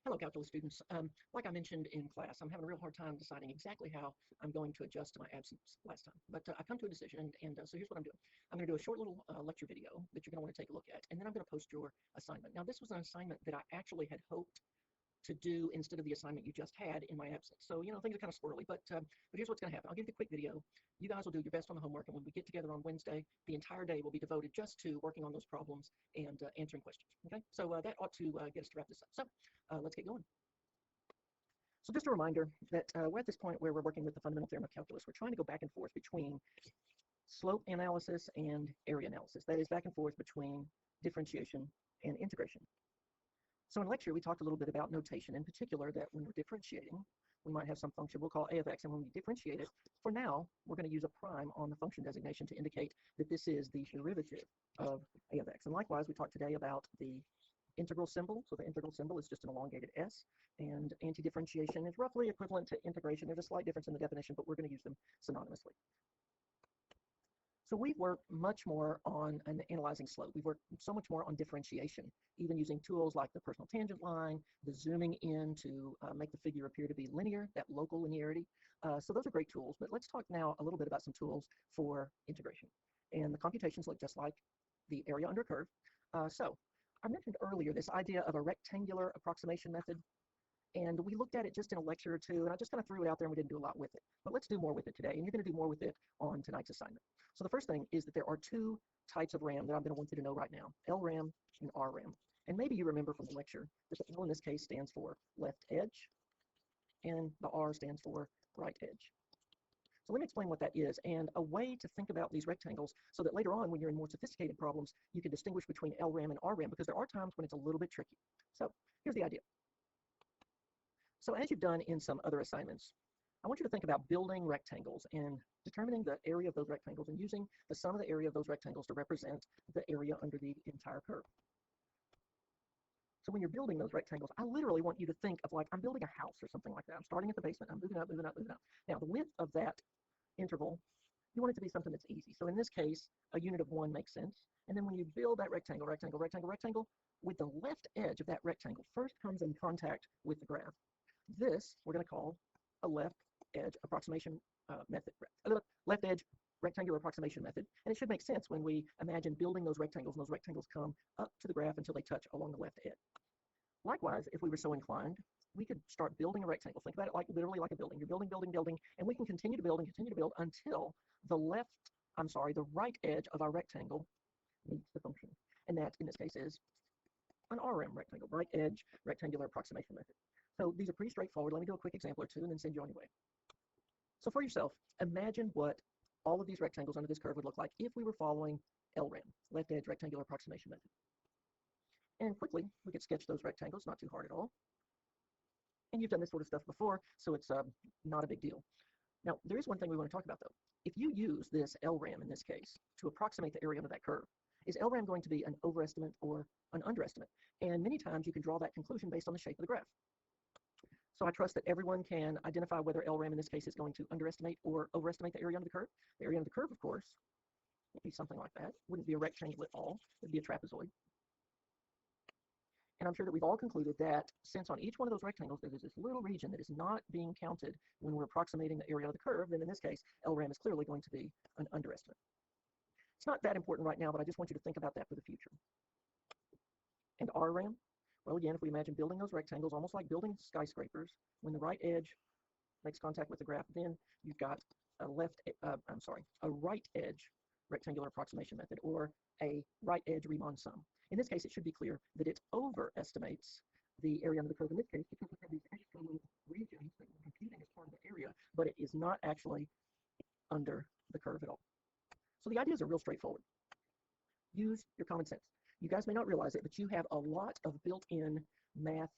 Hello, calculus students. Like I mentioned in class, I'm having a real hard time deciding exactly how I'm going to adjust to my absence last time. But I come to a decision, and so here's what I'm doing. I'm going to do a short little lecture video that you're going to want to take a look at, and then I'm going to post your assignment. Now, this was an assignment that I actually had hoped to do instead of the assignment you just had in my absence. So, things are kind of squirrely, but here's what's going to happen. I'll give you a quick video. You guys will do your best on the homework, and when we get together on Wednesday, the entire day will be devoted just to working on those problems and answering questions. Okay, so that ought to get us to wrap this up. So let's get going. So just a reminder that we're at this point where we're working with the fundamental theorem of calculus. We're trying to go back and forth between slope analysis and area analysis. That is, back and forth between differentiation and integration. So in lecture, we talked a little bit about notation, in particular that when we're differentiating, we might have some function we'll call a of x, and when we differentiate it, for now, we're going to use a prime on the function designation to indicate that this is the derivative of a of x. And likewise, we talked today about the integral symbol. So the integral symbol is just an elongated s, and anti-differentiation is roughly equivalent to integration. There's a slight difference in the definition, but we're going to use them synonymously. So we've worked much more on analyzing slope. We've worked so much more on differentiation, even using tools like the personal tangent line, the zooming in to make the figure appear to be linear, that local linearity. So those are great tools, but let's talk now a little bit about some tools for integration. And the computations look just like the area under a curve. So I mentioned earlier this idea of a rectangular approximation method, and we looked at it just in a lecture or two, and I just kind of threw it out there and we didn't do a lot with it. But let's do more with it today, and you're going to do more with it on tonight's assignment. So the first thing is that there are two types of RAM that I'm going to want you to know right now, LRAM and RRAM. And maybe you remember from the lecture that the L in this case stands for left edge, and the R stands for right edge. So let me explain what that is, and a way to think about these rectangles so that later on when you're in more sophisticated problems, you can distinguish between LRAM and RRAM, because there are times when it's a little bit tricky. So here's the idea. So as you've done in some other assignments, I want you to think about building rectangles and determining the area of those rectangles and using the sum of the area of those rectangles to represent the area under the entire curve. So when you're building those rectangles, I literally want you to think of like I'm building a house or something like that. I'm starting at the basement, I'm moving up, moving up, moving up. Now the width of that interval, you want it to be something that's easy. So in this case, a unit of 1 makes sense. And then when you build that rectangle, rectangle, rectangle, rectangle, with the left edge of that rectangle first comes in contact with the graph. This we're going to call a left edge approximation method, left edge rectangular approximation method. And it should make sense when we imagine building those rectangles, and those rectangles come up to the graph until they touch along the left edge. Likewise, if we were so inclined, we could start building a rectangle. Think about it like literally like a building. You're building, building, building, and we can continue to build and continue to build until the right edge of our rectangle meets the function. And that, in this case, is an RRAM rectangle, right edge rectangular approximation method. So these are pretty straightforward. Let me do a quick example or two and then send you on your way. So for yourself, imagine what all of these rectangles under this curve would look like if we were following LRAM, left edge rectangular approximation method. And quickly, we could sketch those rectangles, not too hard at all. And you've done this sort of stuff before, so it's not a big deal. Now, there is one thing we want to talk about, though. If you use this LRAM in this case to approximate the area under that curve, is LRAM going to be an overestimate or an underestimate? And many times you can draw that conclusion based on the shape of the graph. So I trust that everyone can identify whether LRAM in this case is going to underestimate or overestimate the area under the curve. The area under the curve, of course, would be something like that. Wouldn't be a rectangle at all. It would be a trapezoid. And I'm sure that we've all concluded that since on each one of those rectangles there is this little region that is not being counted when we're approximating the area of the curve, then in this case, LRAM is clearly going to be an underestimate. It's not that important right now, but I just want you to think about that for the future. And RRAM, well, again, if we imagine building those rectangles almost like building skyscrapers, when the right edge makes contact with the graph, then you've got a right edge rectangular approximation method, or a right edge Riemann sum. In this case, it should be clear that it overestimates the area under the curve in this case because we have these extra little regions that we're computing as part of the area, but it is not actually under the curve at all. So the ideas are real straightforward. Use your common sense. You guys may not realize it, but you have a lot of built-in math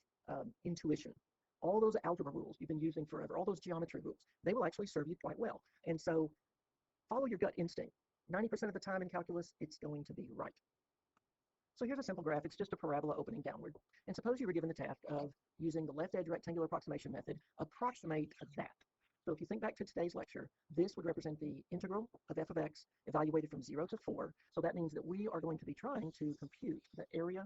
intuition. All those algebra rules you've been using forever, all those geometry rules, they will actually serve you quite well. And so follow your gut instinct. 90% of the time in calculus, it's going to be right. So here's a simple graph. It's just a parabola opening downward. And suppose you were given the task of using the left edge rectangular approximation method, approximate that. So if you think back to today's lecture, this would represent the integral of f of x evaluated from 0 to 4. So that means that we are going to be trying to compute the area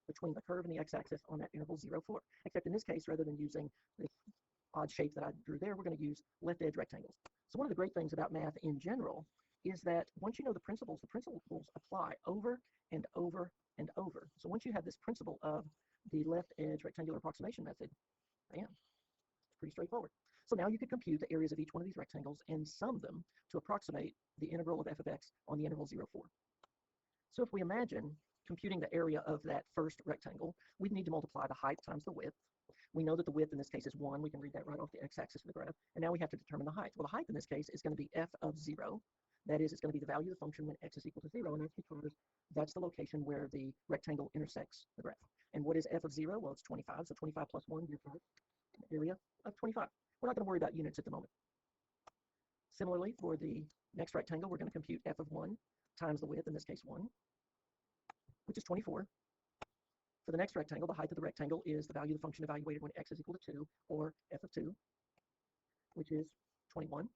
between the curve and the x-axis on that interval 0, 4. Except in this case, rather than using this odd shape that I drew there, we're going to use left edge rectangles. So one of the great things about math in general is that once you know the principles apply over and over and over. So once you have this principle of the left edge rectangular approximation method, bam, it's pretty straightforward. So now you could compute the areas of each one of these rectangles and sum them to approximate the integral of f of x on the interval 0, 4. So if we imagine computing the area of that first rectangle, we'd need to multiply the height times the width. We know that the width in this case is 1. We can read that right off the x-axis of the graph. And now we have to determine the height. Well, the height in this case is going to be f of 0. That is, it's going to be the value of the function when x is equal to 0, and that's because that's the location where the rectangle intersects the graph. And what is f of 0? Well, it's 25. So 25 plus 1 gives us an area of 25. We're not going to worry about units at the moment. Similarly, for the next rectangle, we're going to compute f of 1 times the width, in this case 1, which is 24. For the next rectangle, the height of the rectangle is the value of the function evaluated when x is equal to 2, or f of 2, which is 21.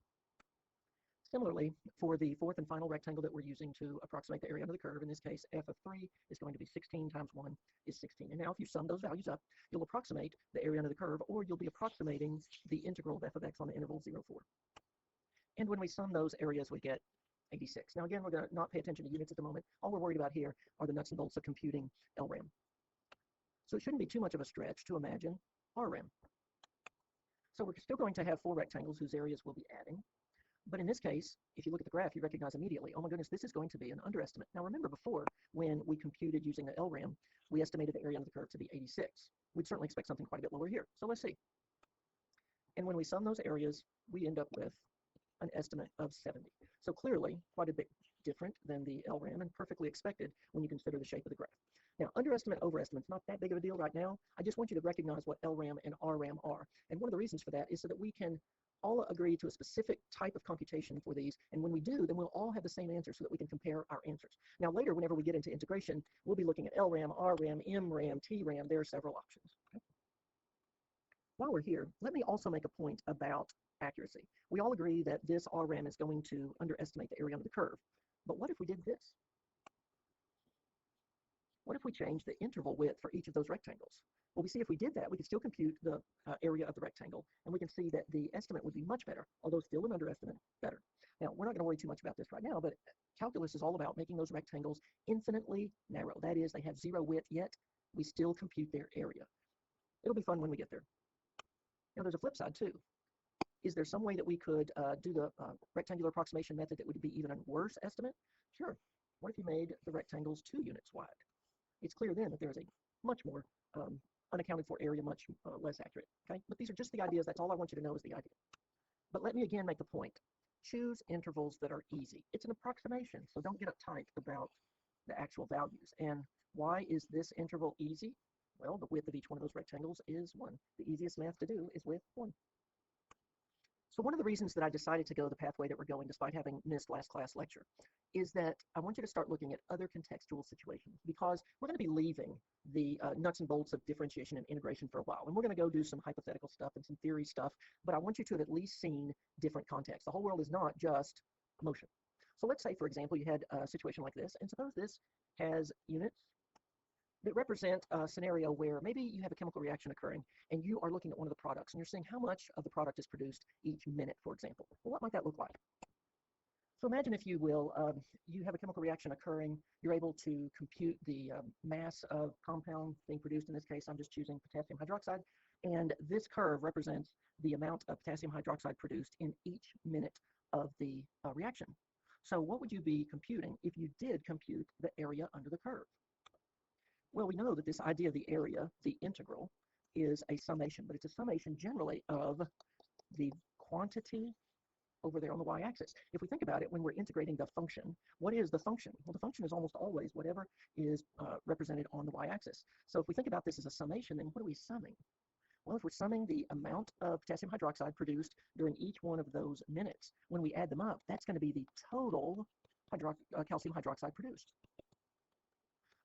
Similarly, for the fourth and final rectangle that we're using to approximate the area under the curve, in this case, f of 3 is going to be 16 times 1 is 16. And now if you sum those values up, you'll approximate the area under the curve, or you'll be approximating the integral of f of x on the interval 0, 4. And when we sum those areas, we get 86. Now again, we're going to not pay attention to units at the moment. All we're worried about here are the nuts and bolts of computing LRAM. So it shouldn't be too much of a stretch to imagine RRAM. So we're still going to have 4 rectangles whose areas we'll be adding. But in this case, if you look at the graph, you recognize immediately, oh my goodness, this is going to be an underestimate. Now remember before, when we computed using the LRAM, we estimated the area under the curve to be 86. We'd certainly expect something quite a bit lower here. So let's see. And when we sum those areas, we end up with an estimate of 70. So clearly, quite a bit different than the LRAM, and perfectly expected when you consider the shape of the graph. Now, underestimate, overestimate's not that big of a deal right now. I just want you to recognize what LRAM and RRAM are. And one of the reasons for that is so that we can all agree to a specific type of computation for these, and when we do, then we'll all have the same answer so that we can compare our answers. Now later, whenever we get into integration, we'll be looking at LRAM, RRAM, MRAM, TRAM. There are several options. Okay? While we're here, let me also make a point about accuracy. We all agree that this RRAM is going to underestimate the area under the curve. But what if we did this? What if we change the interval width for each of those rectangles? Well, we see if we did that, we could still compute the area of the rectangle, and we can see that the estimate would be much better, although still an underestimate better. Now, we're not going to worry too much about this right now, but calculus is all about making those rectangles infinitely narrow. That is, they have 0 width, yet we still compute their area. It'll be fun when we get there. Now, there's a flip side, too. Is there some way that we could do the rectangular approximation method that would be even a worse estimate? Sure. What if you made the rectangles 2 units wide? It's clear then that there's a much more unaccounted for area, much less accurate. Okay, but these are just the ideas. That's all I want you to know is the idea. But let me again make the point. Choose intervals that are easy. It's an approximation, so don't get uptight about the actual values. And why is this interval easy? Well, the width of each one of those rectangles is 1. The easiest math to do is with 1. So one of the reasons that I decided to go the pathway that we're going, despite having missed last class lecture, is that I want you to start looking at other contextual situations, because we're going to be leaving the nuts and bolts of differentiation and integration for a while. And we're going to go do some hypothetical stuff and some theory stuff, but I want you to have at least seen different contexts. The whole world is not just motion. So let's say, for example, you had a situation like this, and suppose this has units that represent a scenario where maybe you have a chemical reaction occurring and you are looking at one of the products and you're seeing how much of the product is produced each minute, for example. Well, what might that look like? So imagine, if you will, you have a chemical reaction occurring. You're able to compute the mass of compound being produced. In this case, I'm just choosing potassium hydroxide. And this curve represents the amount of potassium hydroxide produced in each minute of the reaction. So what would you be computing if you did compute the area under the curve? Well, we know that this idea of the area, the integral, is a summation, but it's a summation generally of the quantity over there on the y-axis. If we think about it, when we're integrating the function, what is the function? Well, the function is almost always whatever is represented on the y-axis. So if we think about this as a summation, then what are we summing? Well, if we're summing the amount of potassium hydroxide produced during each one of those minutes, when we add them up, that's going to be the total calcium hydroxide produced.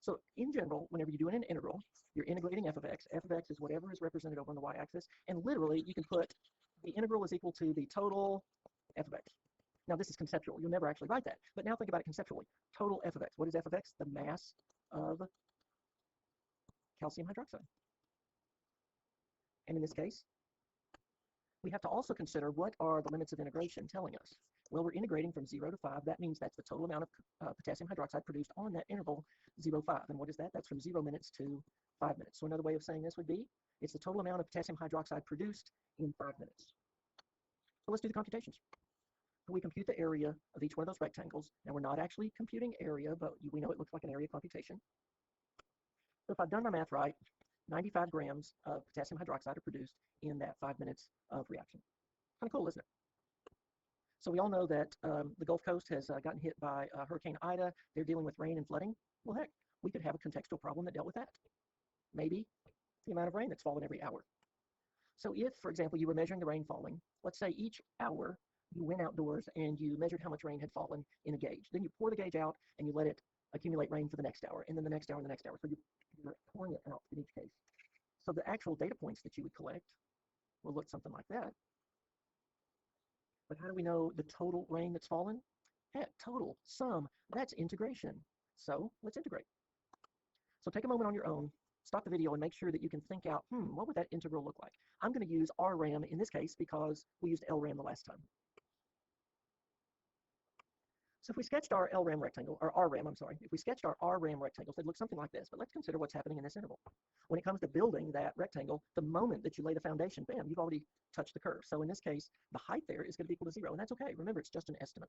So in general, whenever you do an integral, you're integrating f of x. F of x is whatever is represented over on the y-axis, and literally you can put the integral is equal to the total f of x. Now this is conceptual. You'll never actually write that, but now think about it conceptually. Total f of x. What is f of x? The mass of calcium hydroxide. And in this case, we have to also consider what are the limits of integration telling us. Well, we're integrating from 0 to 5. That means that's the total amount of potassium hydroxide produced on that interval 0, 5. And what is that? That's from 0 minutes to 5 minutes. So another way of saying this would be, it's the total amount of potassium hydroxide produced in 5 minutes. So let's do the computations. We compute the area of each one of those rectangles. Now, we're not actually computing area, but we know it looks like an area computation. So if I've done my math right, 95 grams of potassium hydroxide are produced in that 5 minutes of reaction. Kind of cool, isn't it? So we all know that the Gulf Coast has gotten hit by Hurricane Ida. They're dealing with rain and flooding. Well, heck, we could have a contextual problem that dealt with that. Maybe the amount of rain that's fallen every hour. So if, for example, you were measuring the rain falling, let's say each hour you went outdoors and you measured how much rain had fallen in a gauge. Then you pour the gauge out and you let it accumulate rain for the next hour, and then the next hour and the next hour. So you're pouring it out in each case. So the actual data points that you would collect will look something like that. But how do we know the total rain that's fallen? Heck, total, sum, that's integration. So let's integrate. So take a moment on your own, stop the video, and make sure that you can think out, what would that integral look like? I'm going to use RRAM in this case because we used LRAM the last time. So if we sketched our LRAM rectangle, or RRAM, I'm sorry, if we sketched our RRAM rectangles, they'd look something like this. But let's consider what's happening in this interval. When it comes to building that rectangle, the moment that you lay the foundation, bam, you've already touched the curve. So in this case, the height there is going to be equal to 0, and that's okay. Remember, it's just an estimate.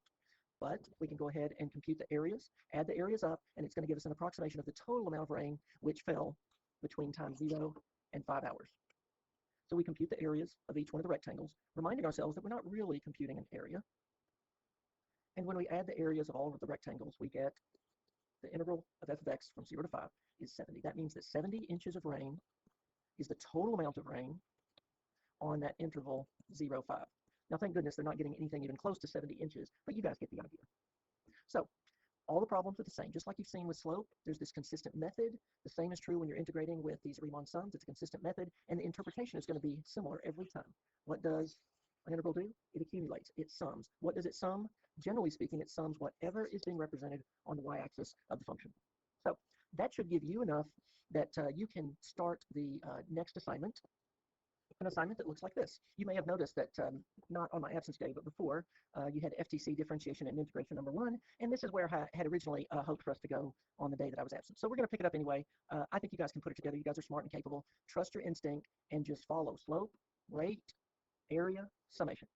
But we can go ahead and compute the areas, add the areas up, and it's going to give us an approximation of the total amount of rain which fell between time 0 and 5 hours. So we compute the areas of each one of the rectangles, reminding ourselves that we're not really computing an area. And when we add the areas of all of the rectangles, we get the integral of f of x from 0 to 5 is 70. That means that 70 inches of rain is the total amount of rain on that interval 0, 5. Now, thank goodness they're not getting anything even close to 70 inches, but you guys get the idea. So all the problems are the same. Just like you've seen with slope, there's this consistent method. The same is true when you're integrating with these Riemann sums. It's a consistent method, and the interpretation is going to be similar every time. What does an integral do? It accumulates. It sums. What does it sum? Generally speaking, it sums whatever is being represented on the y-axis of the function. So that should give you enough that you can start the next assignment, an assignment that looks like this. You may have noticed that, not on my absence day, but before, you had FTC differentiation and integration number 1, and this is where I had originally hoped for us to go on the day that I was absent. So we're going to pick it up anyway. I think you guys can put it together. You guys are smart and capable. Trust your instinct and just follow slope, rate, area, summation.